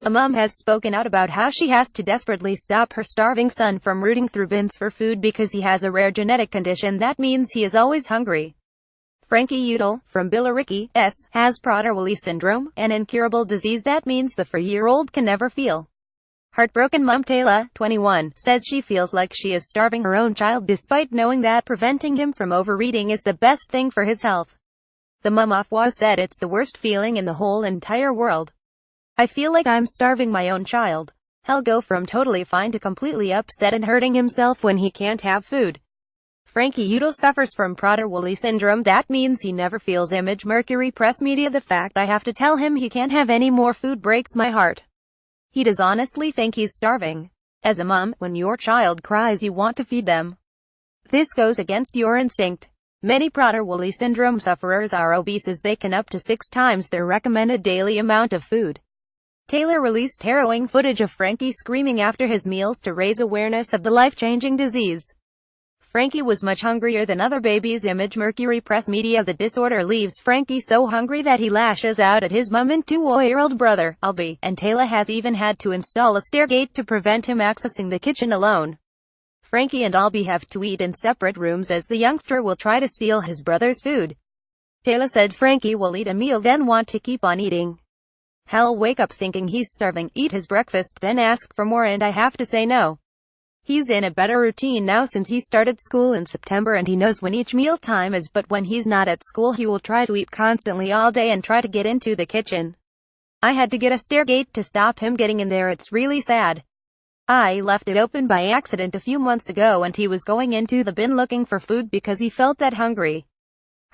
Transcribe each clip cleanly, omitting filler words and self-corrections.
A mom has spoken out about how she has to desperately stop her starving son from rooting through bins for food because he has a rare genetic condition that means he is always hungry. Frankie Udall, from Billericay, has PraderWilli syndrome, an incurable disease that means the 4-year-old can never feel. Heartbroken mom Tayla, 21, says she feels like she is starving her own child despite knowing that preventing him from overeating is the best thing for his health. The mumoftwo said it's the worst feeling in the whole entire world. I feel like I'm starving my own child. He'll go from totally fine to completely upset and hurting himself when he can't have food. Frankie Udall suffers from PraderWilli syndrome. That means he never feels image. Mercury Press Media. The fact I have to tell him he can't have any more food breaks my heart. He does honestly think he's starving. As a mom, when your child cries you want to feed them. This goes against your instinct. Many PraderWilli syndrome sufferers are obese as they can up to 6 times their recommended daily amount of food. Tayla released harrowing footage of Frankie screaming after his meals to raise awareness of the life-changing disease. Frankie was much hungrier than other babies. Image. Mercury Press Media. The disorder leaves Frankie so hungry that he lashes out at his mum and 2-year-old brother, Albie, and Tayla has even had to install a stair gate to prevent him accessing the kitchen alone. Frankie and Albie have to eat in separate rooms as the youngster will try to steal his brother's food. Tayla said Frankie will eat a meal then want to keep on eating. He'll wake up thinking he's starving, eat his breakfast, then ask for more and I have to say no. He's in a better routine now since he started school in September and he knows when each meal time is, but when he's not at school he will try to eat constantly all day and try to get into the kitchen. I had to get a stair gate to stop him getting in there. It's really sad. I left it open by accident a few months ago and he was going into the bin looking for food because he felt that hungry.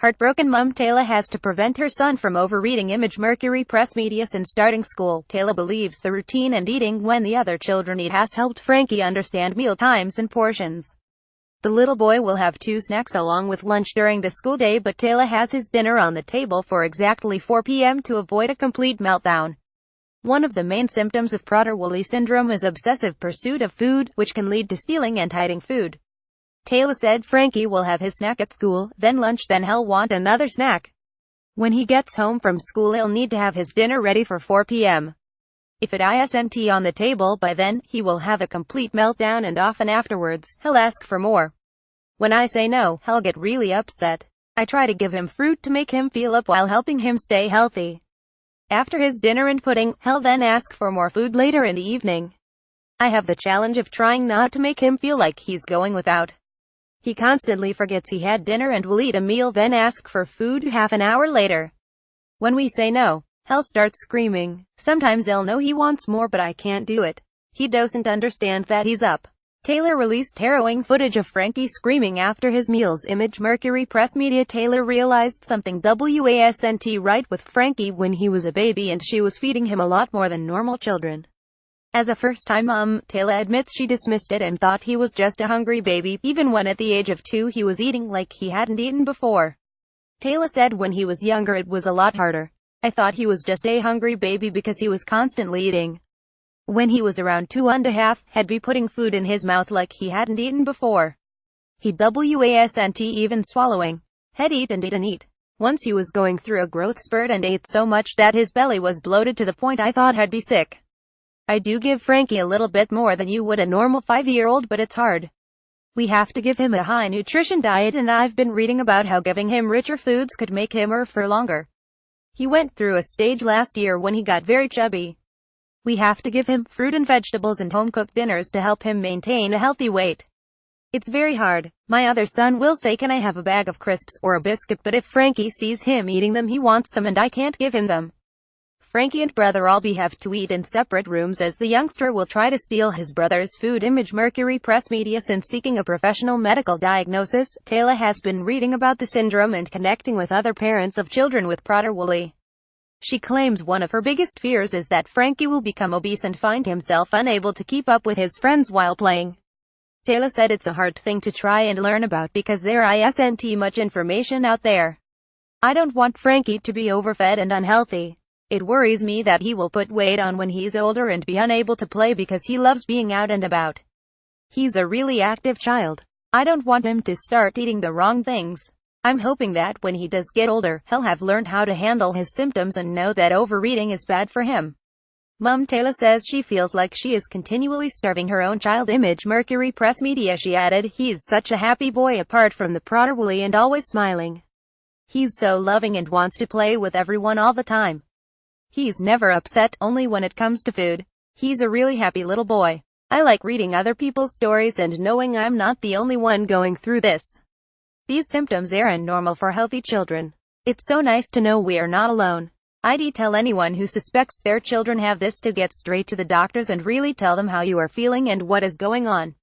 Heartbroken mom Tayla has to prevent her son from overeating. Image. Mercury Press Media. Since starting school, Tayla believes the routine and eating when the other children eat has helped Frankie understand meal times and portions. The little boy will have 2 snacks along with lunch during the school day, but Tayla has his dinner on the table for exactly 4 p.m. to avoid a complete meltdown. One of the main symptoms of PraderWilli syndrome is obsessive pursuit of food, which can lead to stealing and hiding food. Tayla said Frankie will have his snack at school, then lunch, then he'll want another snack. When he gets home from school he'll need to have his dinner ready for 4 p.m. If it isn't on the table by then, he will have a complete meltdown and often afterwards, he'll ask for more. When I say no, he'll get really upset. I try to give him fruit to make him feel up while helping him stay healthy. After his dinner and pudding, he'll then ask for more food later in the evening. I have the challenge of trying not to make him feel like he's going without. He constantly forgets he had dinner and will eat a meal then ask for food half an hour later. When we say no, he'll start screaming. Sometimes he'll know he wants more but I can't do it. He doesn't understand that he's up. Tayla released harrowing footage of Frankie screaming after his meals. Image. Mercury Press Media. Tayla realized something wasn't right with Frankie when he was a baby and she was feeding him a lot more than normal children. As a first-time mom, Tayla admits she dismissed it and thought he was just a hungry baby, even when at the age of 2 he was eating like he hadn't eaten before. Tayla said when he was younger it was a lot harder. I thought he was just a hungry baby because he was constantly eating. When he was around 2.5, he'd be putting food in his mouth like he hadn't eaten before. He wasn't even swallowing. He'd eat and eat and eat. Once he was going through a growth spurt and ate so much that his belly was bloated to the point I thought he'd be sick. I do give Frankie a little bit more than you would a normal 5-year-old, but it's hard. We have to give him a high nutrition diet and I've been reading about how giving him richer foods could make him for longer. He went through a stage last year when he got very chubby. We have to give him fruit and vegetables and home-cooked dinners to help him maintain a healthy weight. It's very hard. My other son will say can I have a bag of crisps or a biscuit, but if Frankie sees him eating them he wants some and I can't give him them. Frankie and brother Albie have to eat in separate rooms as the youngster will try to steal his brother's food. Image. Mercury Press Media. Since seeking a professional medical diagnosis, Tayla has been reading about the syndrome and connecting with other parents of children with PraderWilli. She claims one of her biggest fears is that Frankie will become obese and find himself unable to keep up with his friends while playing. Tayla said it's a hard thing to try and learn about because there isn't much information out there. I don't want Frankie to be overfed and unhealthy. It worries me that he will put weight on when he's older and be unable to play because he loves being out and about. He's a really active child. I don't want him to start eating the wrong things. I'm hoping that when he does get older, he'll have learned how to handle his symptoms and know that overeating is bad for him. Mom Tayla says she feels like she is continually starving her own child. Image Mercury Press Media. She added, "He's such a happy boy apart from the PraderWilli and always smiling. He's so loving and wants to play with everyone all the time. He's never upset, only when it comes to food. He's a really happy little boy. I like reading other people's stories and knowing I'm not the only one going through this. These symptoms aren't normal for healthy children. It's so nice to know we are not alone. I'd tell anyone who suspects their children have this to get straight to the doctors and really tell them how you are feeling and what is going on.